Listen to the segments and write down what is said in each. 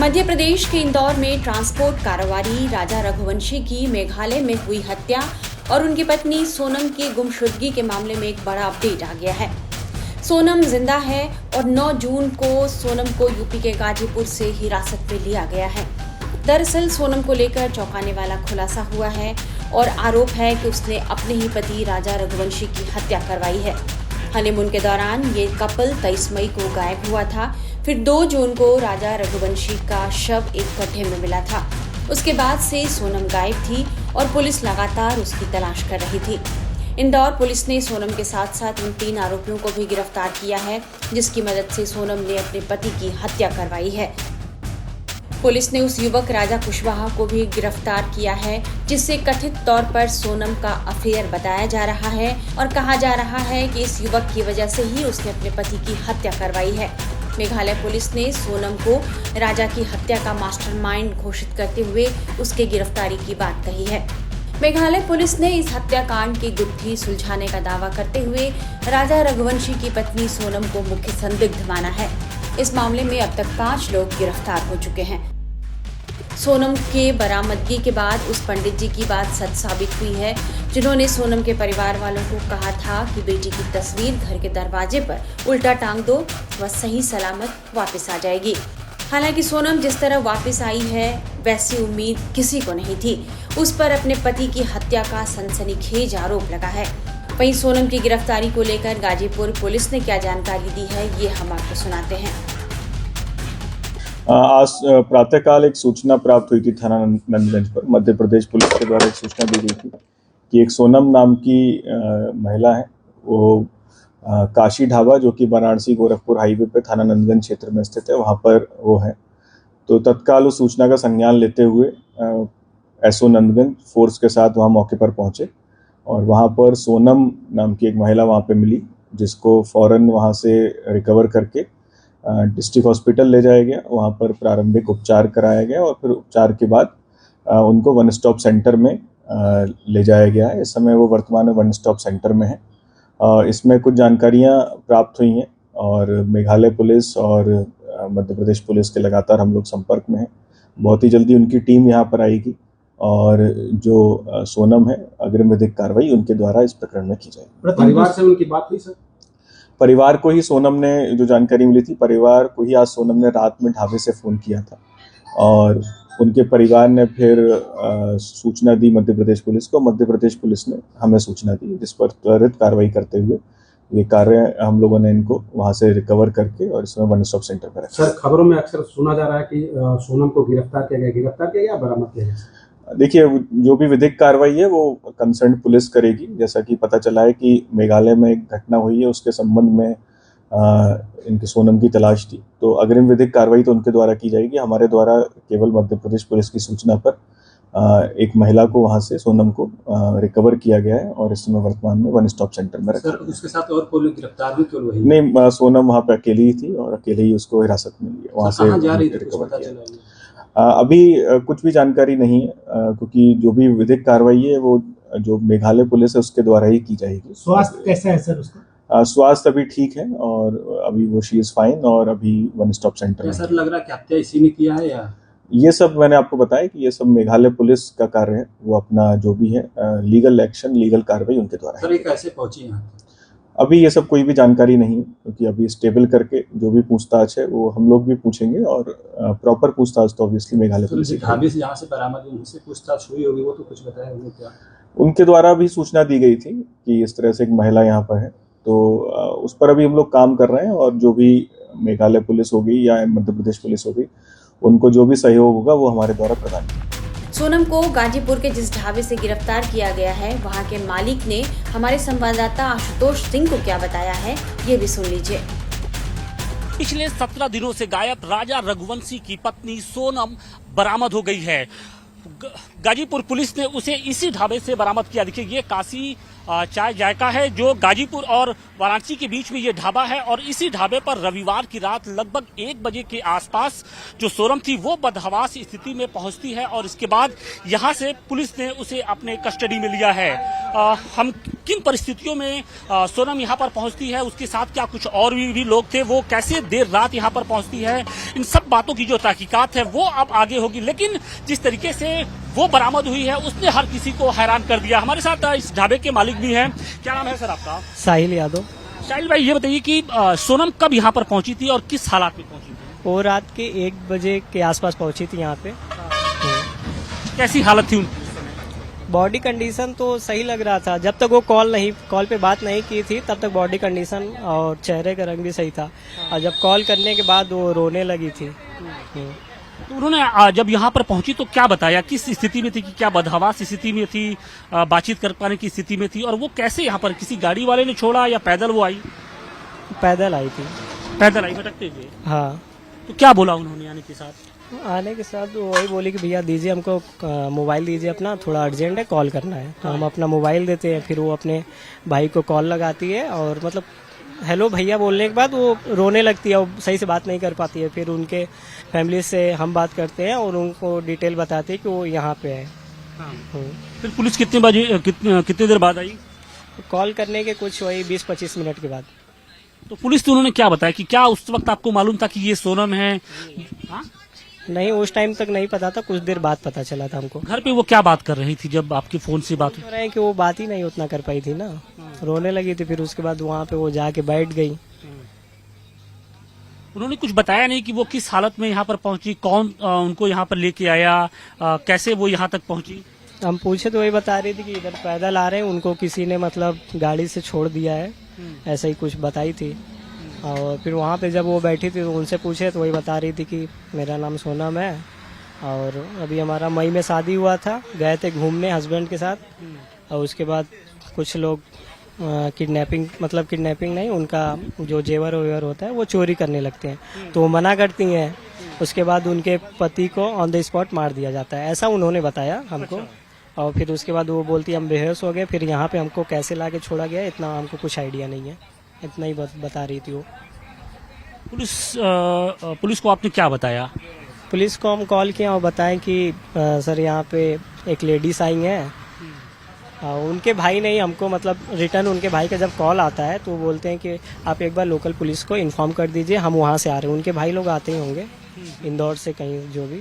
मध्य प्रदेश के इंदौर में ट्रांसपोर्ट कारोबारी राजा रघुवंशी की मेघालय में हुई हत्या और उनकी पत्नी सोनम की गुमशुदगी के मामले में एक बड़ा अपडेट आ गया है। सोनम जिंदा है और 9 जून को सोनम को यूपी के गाजीपुर से हिरासत में लिया गया है। दरअसल सोनम को लेकर चौंकाने वाला खुलासा हुआ है और आरोप है कि उसने अपने ही पति राजा रघुवंशी की हत्या करवाई है। हनीमून के दौरान ये कपल 23 मई को गायब हुआ था। फिर 2 जून को राजा रघुवंशी का शव एक गड्ढे में मिला था। उसके बाद से सोनम गायब थी और पुलिस लगातार उसकी तलाश कर रही थी। इंदौर पुलिस ने सोनम के साथ साथ उन 3 आरोपियों को भी गिरफ्तार किया है, जिसकी मदद से सोनम ने अपने पति की हत्या करवाई है। पुलिस ने उस युवक राजा कुशवाहा को भी गिरफ्तार किया है, जिससे कथित तौर पर सोनम का अफेयर बताया जा रहा है और कहा जा रहा है कि इस युवक की वजह से ही उसने अपने पति की हत्या करवाई है। मेघालय पुलिस ने सोनम को राजा की हत्या का मास्टरमाइंड घोषित करते हुए उसके गिरफ्तारी की बात कही है। मेघालय पुलिस ने इस हत्याकांड की गुत्थी सुलझाने का दावा करते हुए राजा रघुवंशी की पत्नी सोनम को मुख्य संदिग्ध माना है। इस मामले में अब तक 5 लोग गिरफ्तार हो चुके हैं। सोनम के बरामदगी के बाद उस पंडित जी की बात सच साबित हुई है, जिन्होंने सोनम के परिवार वालों को कहा था कि बेटी की तस्वीर घर के दरवाजे पर उल्टा टांग दो, वह सही सलामत वापस आ जाएगी। हालांकि सोनम जिस तरह वापस आई है वैसी उम्मीद किसी को नहीं थी। उस पर अपने पति की हत्या का सनसनीखेज आरोप लगा है। वहीं सोनम की गिरफ्तारी को लेकर गाजीपुर पुलिस ने क्या जानकारी दी है, ये हम आपको सुनाते हैं। आज प्रातःकाल एक सूचना प्राप्त हुई थी थाना नंदगंज पर। मध्य प्रदेश पुलिस के द्वारा एक सूचना दी गई थी कि एक सोनम नाम की महिला है, वो काशी ढाबा जो कि वाराणसी गोरखपुर हाईवे पे थाना नंदगंज क्षेत्र में स्थित है, वहाँ पर वो है। तो तत्काल उस सूचना का संज्ञान लेते हुए एसओ नंदगंज फोर्स के साथ वहाँ मौके पर पहुँचे और वहाँ पर सोनम नाम की एक महिला वहाँ पे मिली, जिसको फौरन वहाँ से रिकवर करके डिस्ट्रिक्ट हॉस्पिटल ले जाया गया। वहाँ पर प्रारंभिक उपचार कराया गया और फिर उपचार के बाद उनको वन स्टॉप सेंटर में ले जाया गया है। इस समय वो वर्तमान में वन स्टॉप सेंटर में है। इसमें कुछ जानकारियाँ प्राप्त हुई हैं और मेघालय पुलिस और मध्य प्रदेश पुलिस के लगातार हम लोग संपर्क में हैं। बहुत ही जल्दी उनकी टीम यहाँ पर आएगी और जो सोनम है अग्रिम विधिक कार्रवाई उनके द्वारा इस प्रकरण में की जाएगी। परिवार से उनकी बात हुई सर? परिवार को ही सोनम ने, जो जानकारी मिली थी, परिवार को ही आज सोनम ने रात में ढाबे से फ़ोन किया था और उनके परिवार ने फिर सूचना दी मध्य प्रदेश पुलिस को। मध्य प्रदेश पुलिस ने हमें सूचना दी, जिस पर त्वरित कार्रवाई करते हुए ये कार्य हम लोगों ने इनको वहाँ से रिकवर करके और इसमें वन स्टॉप सेंटर पर रखा। सर, खबरों में अक्सर सुना जा रहा है कि सोनम को गिरफ्तार किया गया, बरामद किया गया? देखिए, जो भी विधिक कार्रवाई है वो कंसर्न पुलिस करेगी। जैसा कि पता चला है कि मेघालय में एक घटना हुई है, उसके संबंध में इनके सोनम की तलाश थी, तो अग्रिम विधिक कार्रवाई तो उनके द्वारा की जाएगी। हमारे द्वारा केवल मध्य प्रदेश पुलिस की सूचना पर एक महिला को वहां से, सोनम को रिकवर किया गया है और इस समय वर्तमान में वन स्टॉप सेंटर में रखा। सर, उसके साथ और कोई लोग गिरफ्तार भी क्यों वही? नहीं, सोनम वहाँ पे अकेली ही थी और अकेले ही उसको हिरासत में लिया, वहाँ से रिकवर किया। अभी कुछ भी जानकारी नहीं है, क्योंकि जो भी विधिक कार्रवाई है वो जो मेघालय पुलिस है उसके द्वारा ही की जाएगी। स्वास्थ्य कैसा है सर उसका? स्वास्थ्य अभी ठीक है और अभी वो शी इज फाइन और अभी वन स्टॉप सेंटर में। सर, लग रहा है कि हत्या इसी ने किया है या? ये सब मैंने आपको बताया कि ये सब मेघालय पुलिस का कार्य है, वो अपना जो भी है लीगल एक्शन, लीगल कार्रवाई उनके द्वारा। सर, ये कैसे पहुंची यहाँ? अभी ये सब कोई भी जानकारी नहीं, क्योंकि अभी स्टेबल करके जो भी पूछताछ है वो हम लोग भी पूछेंगे और प्रॉपर पूछताछ तो ऑब्वियसली मेघालय पुलिस से। ढाबे से जहाँ से बरामद हुई उनसे पूछताछ हुई होगी, वो तो कुछ बताया होंगे क्या? उनके द्वारा भी सूचना दी गई थी कि इस तरह से एक महिला यहाँ पर है, तो उस पर अभी हम लोग काम कर रहे हैं और जो भी मेघालय पुलिस होगी या मध्य प्रदेश पुलिस होगी, उनको जो भी सहयोग होगा वो हमारे द्वारा प्रदान किया। सोनम को गाजीपुर के जिस ढाबे से गिरफ्तार किया गया है, वहां के मालिक ने हमारे संवाददाता आशुतोष सिंह को क्या बताया है, ये भी सुन लीजिए। पिछले 17 दिनों से गायब राजा रघुवंशी की पत्नी सोनम बरामद हो गई है। गाजीपुर पुलिस ने उसे इसी ढाबे से बरामद किया। देखिए, ये काशी चाय जायका है, जो गाजीपुर और वाराणसी के बीच में ये ढाबा है। और इसी ढाबे पर रविवार की रात लगभग 1 बजे के आसपास जो सोनम थी वो बदहवास स्थिति में पहुंचती है और इसके बाद यहां से पुलिस ने उसे अपने कस्टडी में लिया है। हम किन परिस्थितियों में सोनम यहां पर पहुंचती है, उसके साथ क्या कुछ और भी लोग थे, वो कैसे देर रात यहां पर पहुंचती है, इन सब बातों की जो तहकीकात है वो अब आगे होगी। लेकिन जिस तरीके से वो बरामद हुई है उसने हर किसी को हैरान कर दिया। हमारे साथ इस ढाबे के मालिक भी हैं। क्या नाम है सर आपका? साहिल यादव। साहिल भाई, ये बताइए कि सोनम कब यहाँ पर पहुंची थी और किस हालात में पहुंची थी? वो रात के 1 बजे के आसपास पहुंची थी यहाँ पे। कैसी हालत थी उनकी? बॉडी कंडीशन तो सही लग रहा था। जब तक वो कॉल पे बात नहीं की थी तब तक बॉडी कंडीशन और चेहरे का रंग भी सही था, और जब कॉल करने के बाद वो रोने लगी थी। तो उन्होंने जब यहाँ पर पहुंची तो क्या बताया, किस स्थिति में थी, कि क्या बदहवास स्थिति में थी, बातचीत कर पाने की स्थिति में थी, और वो कैसे यहाँ पर, किसी गाड़ी वाले ने छोड़ा या पैदल वो आई? पैदल आई थी। पैदल आई भटकते हुए? हाँ। तो क्या बोला उन्होंने आने के साथ? आने के साथ वो वही बोली कि भैया दीजिए हमको मोबाइल दीजिए अपना, थोड़ा अर्जेंट है, कॉल करना है। तो हम अपना मोबाइल देते हैं, फिर वो अपने भाई को कॉल लगाती है और मतलब हेलो भैया बोलने के बाद वो रोने लगती है और सही से बात नहीं कर पाती है। फिर उनके फैमिली से हम बात करते हैं और उनको डिटेल बताते हैं कि वो यहाँ पे है। फिर पुलिस कितने देर बाद आई? कॉल करने के कुछ वही 20-25 मिनट के बाद। तो पुलिस ने उन्होंने क्या बताया, कि क्या उस वक्त आपको मालूम था कि ये सोनम है? हाँ? नहीं, उस टाइम तक नहीं पता था, कुछ देर बाद पता चला था हमको। घर पे वो क्या बात कर रही थी जब आपके फोन से बात हुई? कह रहे हैं कि वो बात ही नहीं उतना कर पाई थी ना, रोने लगी थी। फिर उसके बाद वहाँ पे वो जाके बैठ गई। उन्होंने कुछ बताया नहीं कि वो किस हालत में यहाँ पर पहुंची, कौन उनको यहाँ पर लेके आया, कैसे वो यहाँ तक पहुंची? हम पूछे तो वही बता रही थी कि इधर पैदल आ रहे हैं, उनको किसी ने मतलब गाड़ी से छोड़ दिया है, ऐसा ही कुछ बताई थी। और फिर वहाँ पे जब वो बैठी थी तो उनसे पूछे तो वही बता रही थी कि मेरा नाम सोनम है और अभी हमारा मई में शादी हुआ था, गए थे घूमने हस्बैंड के साथ, और उसके बाद कुछ लोग किडनैपिंग नहीं, उनका जो जेवर वेवर होता है वो चोरी करने लगते हैं, तो वो मना करती हैं। उसके बाद उनके पति को ऑन द स्पॉट मार दिया जाता है, ऐसा उन्होंने बताया हमको। और फिर उसके बाद वो बोलती हम बेहोश हो गए, फिर यहाँ पे हमको कैसे लाके छोड़ा गया इतना हमको कुछ आइडिया नहीं है, इतना ही बता रही थी वो। पुलिस को आपने क्या बताया? पुलिस को हम कॉल किया और बताएं कि सर यहाँ पे एक लेडीज आई हैं। उनके भाई नहीं, हमको मतलब रिटर्न उनके भाई का जब कॉल आता है तो वो बोलते हैं कि आप एक बार लोकल पुलिस को इन्फॉर्म कर दीजिए, हम वहाँ से आ रहे हैं। उनके भाई लोग आते ही होंगे इंदौर से कहीं जो भी।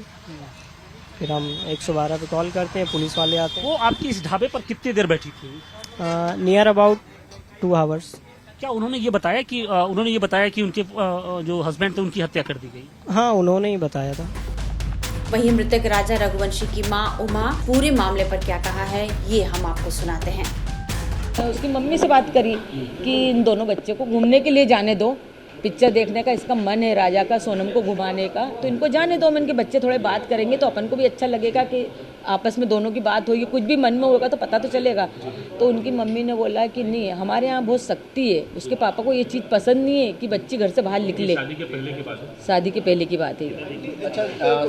फिर हम 112 पे कॉल करते हैं, पुलिस वाले आते हैं। वो आपकी इस ढाबे पर कितनी देर बैठी थी? Near about 2 hours. क्या उन्होंने ये बताया कि उनके जो हस्बैंड थे उनकी हत्या कर दी गई? हाँ, उन्होंने ही बताया था। वहीं मृतक राजा रघुवंशी की मां उमा पूरे मामले पर क्या कहा है ये हम आपको सुनाते हैं। उसकी मम्मी से बात करी कि इन दोनों बच्चे को घूमने के लिए जाने दो, पिक्चर देखने का इसका मन है राजा का, सोनम को घुमाने का, तो इनको जाने दो। इनके बच्चे थोड़े बात करेंगे तो अपन को भी अच्छा लगेगा कि आपस में दोनों की बात होगी, कुछ भी मन में होगा तो पता तो चलेगा। तो उनकी मम्मी ने बोला कि नहीं, हमारे यहाँ बहुत सख्ती है, उसके पापा को ये चीज़ पसंद नहीं है कि बच्ची घर से बाहर निकले। शादी के पहले की बात है? शादी के पहले की बात है। अच्छा,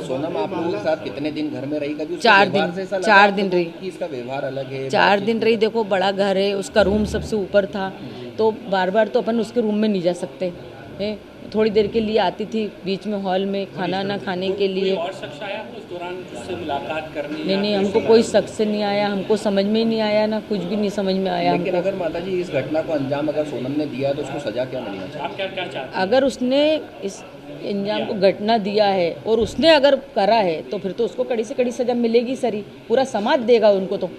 सोनम आप लोगों के साथ कितने दिन घर में रही? कभी 4 दिन रही। इसका व्यवहार अलग है? 4 दिन रही। देखो, बड़ा घर है, उसका रूम सबसे ऊपर था, तो बार बार तो अपन उसके रूम में नहीं जा सकते है। थोड़ी देर के लिए आती थी बीच में हॉल में खाना ना खाने के लिए। और शख्स आया उस दौरान उससे मुलाकात करने? नहीं, हमको कोई शख्स से नहीं आया, हमको समझ में ही नहीं आया, ना कुछ भी नहीं समझ में आया। लेकिन अगर माता जी इस घटना को अंजाम अगर सोनम ने दिया तो उसको सजा क्या मिलना चाहिए? आप क्या चाहते हैं? अगर उसने इस अंजाम को घटना दिया है और उसने अगर करा है तो फिर तो उसको कड़ी से कड़ी सजा मिलेगी सर ही, पूरा समाज देगा उनको। तो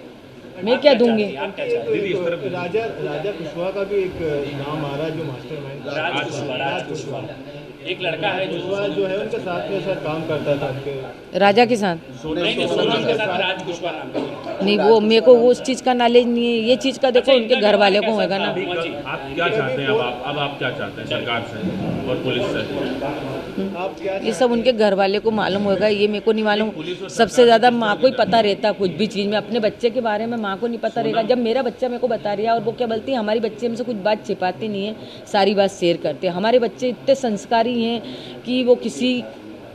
मैं क्या दूंगी? राजा कुशवाहा का भी एक नाम आ रहा है, जो मास्टरमाइंड राज कुशवाहा एक लड़का है जो है उनके साथ में सर काम करता था। उनके राजा के साथ राज कुशवाहा नहीं, वो मेरे को वो उस चीज़ का नॉलेज नहीं है। ये चीज़ का देखो उनके घर वाले को होगा ना। आप क्या चाहते हैं? अब आप क्या चाहते हैं सरकार से और पुलिस से? ये सब उनके घर वाले को मालूम होगा, ये मेरे को नहीं मालूम। सबसे ज़्यादा माँ को ही पता रहता कुछ भी चीज़ में, अपने बच्चे के बारे में माँ को नहीं पता रहेगा। जब मेरा बच्चा मेरे को बता रहा है, और वो क्या बोलती है, हमारी बच्चे हमसे कुछ बात छिपाती नहीं है, सारी बात शेयर करते हैं। हमारे बच्चे इतने संस्कारी हैं कि वो किसी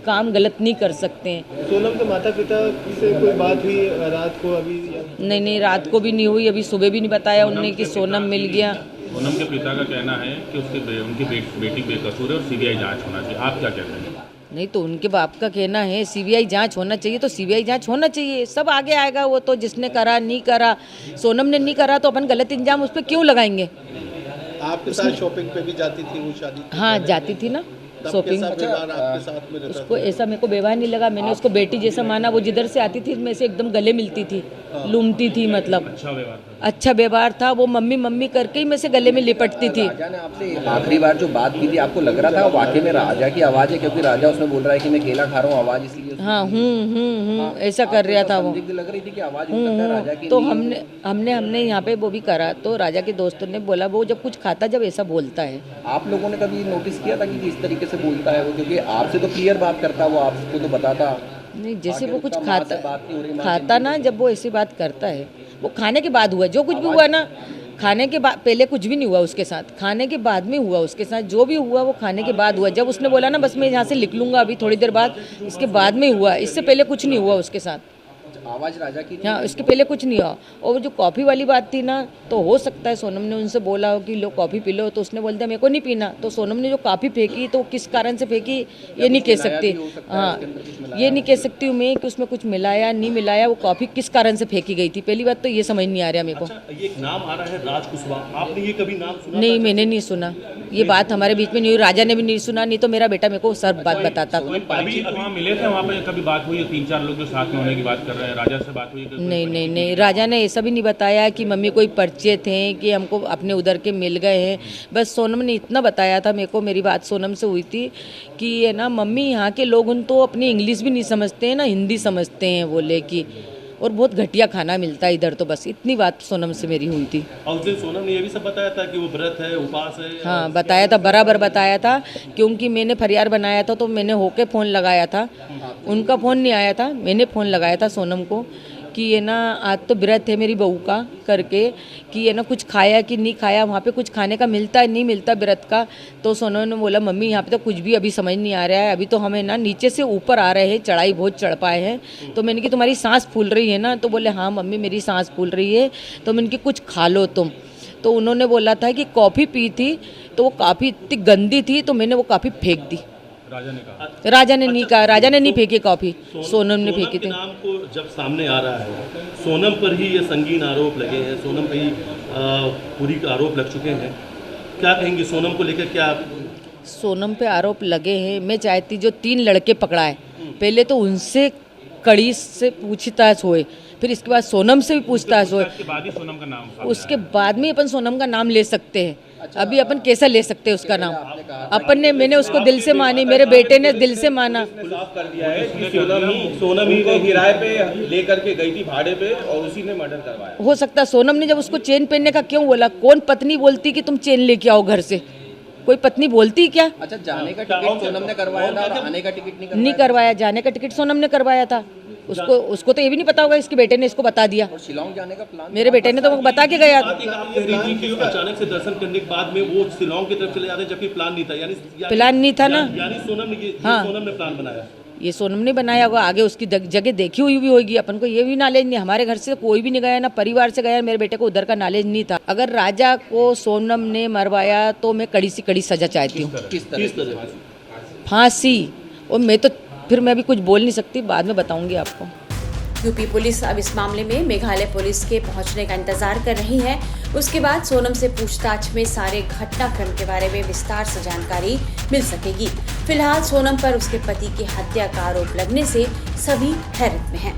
काम गलत नहीं कर सकते हैं। सोनम के माता पिता से कोई बात हुई रात को अभी? नहीं, रात को भी नहीं हुई, अभी सुबह भी नहीं बताया उन्होंने कि सोनम मिल गया। सोनम के पिता का कहना है कि उनकी बेटी बेकसूर है और सीबीआई जांच होना चाहिए, आप क्या कहते हैं? नहीं तो उनके बाप का कहना है सीबीआई जांच होना चाहिए, तो सीबीआई जांच होना चाहिए, सब आगे आएगा। वो तो जिसने करा नहीं करा, सोनम ने नहीं करा तो अपन गलत इंजाम उस पर क्यों लगाएंगे? आपके साथ शॉपिंग पे भी जाती थी वो शादी? हाँ जाती थी ना शॉपिंग। आपके साथ में रहता उसको ऐसा मेरे को व्यवहार नहीं लगा, मैंने उसको बेटी जैसा माना। वो जिधर से आती थी मैं से एकदम गले मिलती थी, लूमती थी, मतलब अच्छा व्यवहार था। वो मम्मी मम्मी करके ही मैं से गले में लिपटती थी। राजा ने आपसे आखिरी बार जो बात की थी, आपको लग रहा था वाकई में राजा की आवाज़ है? क्योंकि राजा उसमें बोल रहा है कि मैं केला खा रहा हूँ, आवाज़ इसलिए हाँ ऐसा कर रहा था वो। लग रही थी कि आवाज़ राजा की। तो हमने यहाँ पे वो भी करा, तो राजा के दोस्तों ने बोला वो जब कुछ खाता जब ऐसा बोलता है। आप लोगों ने कभी नोटिस किया था कि इस तरीके से बोलता है वो? क्योंकि आपसे तो क्लियर बात करता, वो आपको तो बताता नहीं। जैसे वो कुछ खाता ना, जब वो ऐसी बात करता है, वो खाने के बाद हुआ जो कुछ भी हुआ ना, खाने के बाद, पहले कुछ भी नहीं हुआ उसके साथ, खाने के बाद में हुआ उसके साथ। जो भी हुआ वो खाने के बाद हुआ। जब उसने बोला ना बस मैं यहाँ से लिख लूँगा अभी थोड़ी देर बाद, इसके बाद में हुआ, इससे पहले कुछ नहीं हुआ उसके साथ। आवाज़ राजा की? हाँ, इसके पहले कुछ नहीं हुआ। और जो कॉफ़ी वाली बात थी ना, तो हो सकता है सोनम ने उनसे बोला हो कि लो कॉफ़ी पी लो, तो उसने बोल दिया मेरे को नहीं पीना। तो सोनम ने जो कॉफ़ी फेंकी तो किस कारण से फेंकी ये नहीं कह सकती। हाँ, ये नहीं कह सकती हूँ मैं कि उसमें कुछ मिलाया नहीं मिलाया, वो कॉफ़ी किस कारण से फेंकी गई थी, पहली बात तो ये समझ नहीं आ रहा मेरे को। ये एक नाम आ रहा है राज कुशवाहा, आपने ये कभी नाम सुना? नहीं, मैंने नहीं सुना, ये बात हमारे बीच में नहीं हुई, राजा ने भी नहीं सुना, नहीं तो मेरा बेटा मेरे को सब बात बताता। अभी वहाँ मिले थे, वहाँ पे कभी बात हुई? 3-4 लोग जो साथ में होने की बात कर रहे हैं, राजा से बात हुई? नहीं, राजा ने ऐसा भी नहीं बताया कि मम्मी कोई परिचय थे कि हमको अपने उधर के मिल गए हैं। बस सोनम ने इतना बताया था मेरे को, मेरी बात सोनम से हुई थी कि ये ना मम्मी यहाँ के लोग उन तो अपनी इंग्लिश भी नहीं समझते हैं ना हिंदी समझते हैं बोले कि, और बहुत घटिया खाना मिलता है इधर। तो बस इतनी बात सोनम से मेरी हुई थी। और उस दिन सोनम ने ये भी सब बताया था कि वो व्रत है, उपास है? हाँ बताया था, बराबर बताया था, क्योंकि मैंने फरियाद बनाया था तो मैंने होके फ़ोन लगाया था, उनका फ़ोन नहीं आया था, मैंने फ़ोन लगाया था सोनम को कि ये ना आज तो व्रत है मेरी बहू का करके, कि ये ना कुछ खाया कि नहीं खाया, वहाँ पे कुछ खाने का मिलता है नहीं मिलता व्रत का। तो सोनम ने बोला मम्मी यहाँ पे तो कुछ भी अभी समझ नहीं आ रहा है, अभी तो हमें ना नीचे से ऊपर आ रहे हैं, चढ़ाई बहुत चढ़ पाए हैं। तो मैंने कि तुम्हारी सांस फूल रही है ना? तो बोले हाँ मम्मी मेरी सांस फूल रही है। तो मैंने कि कुछ खा लो तुम। तो उन्होंने बोला था कि कॉफ़ी पी थी तो वो काफ़ी इतनी गंदी थी तो मैंने वो कॉफ़ी फेंक दी। राजा ने कहा? राजा ने नहीं कहा, राजा ने नहीं फेंकी कॉफ़ी, सोनम ने फेंकी थी। नाम को जब सामने आ रहा है, सोनम पर ही ये संगीन आरोप लगे हैं, सोनम पर ही पूरी आरोप लग चुके हैं, क्या कहेंगे सोनम को लेकर? क्या सोनम पे आरोप लगे हैं, मैं चाहती जो 3 लड़के पकड़ाए, पहले तो उनसे कड़ी से पूछताछ होए, फिर इसके बाद सोनम से भी पूछताछ होए, उसके बाद ही सोनम का नाम, उसके बाद में अपन सोनम का नाम ले सकते हैं। अभी अपन कैसा ले सकते हैं उसका नाम? अपन ने, मैंने उसको दिल से मानी, मेरे बेटे ने दिल से माना। साफ कर दिया है कि सोनम ही किराए पे लेकर के गई थी भाड़े पे और उसी ने मर्डर करवाया। हो सकता है सोनम ने जब उसको चेन पहनने का क्यों बोला? कौन पत्नी बोलती कि तुम चेन लेके आओ घर से? कोई पत्नी बोलती क्या? अच्छा, जाने का टिकट सोनम ने करवाया था और आने का टिकट नहीं करवाया। जाने का टिकट सोनम ने करवाया था। उसको तो ये भी नहीं पता होगा, इसके बेटे ने इसको बता दिया। और शिलोंग जाने का प्लान मेरे बेटे ने तो बता के गया। अचानक से दर्शन करने के बाद में वो शिलोंग की तरफ चले जाते हैं, जबकि प्लान नहीं था। यानी प्लान नहीं था ना, यानी सोनम ने हाँ, सोनम ने प्लान बनाया। ये सोनम ने बनाया होगा, आगे उसकी जगह देखी हुई भी होगी, अपन को ये भी नॉलेज नहीं। हमारे घर से कोई भी नहीं गया, ना परिवार से गया, मेरे बेटे को उधर का नॉलेज नहीं था। अगर राजा को सोनम ने मरवाया तो मैं कड़ी से कड़ी सजा चाहती हूँ, किस तरह? फांसी। और मैं तो फिर मैं भी कुछ बोल नहीं सकती, बाद में बताऊंगी आपको। यूपी पुलिस अब इस मामले में मेघालय पुलिस के पहुंचने का इंतजार कर रही है। उसके बाद सोनम से पूछताछ में सारे घटनाक्रम के बारे में विस्तार से जानकारी मिल सकेगी। फिलहाल सोनम पर उसके पति की हत्या का आरोप लगने से सभी हैरत में हैं।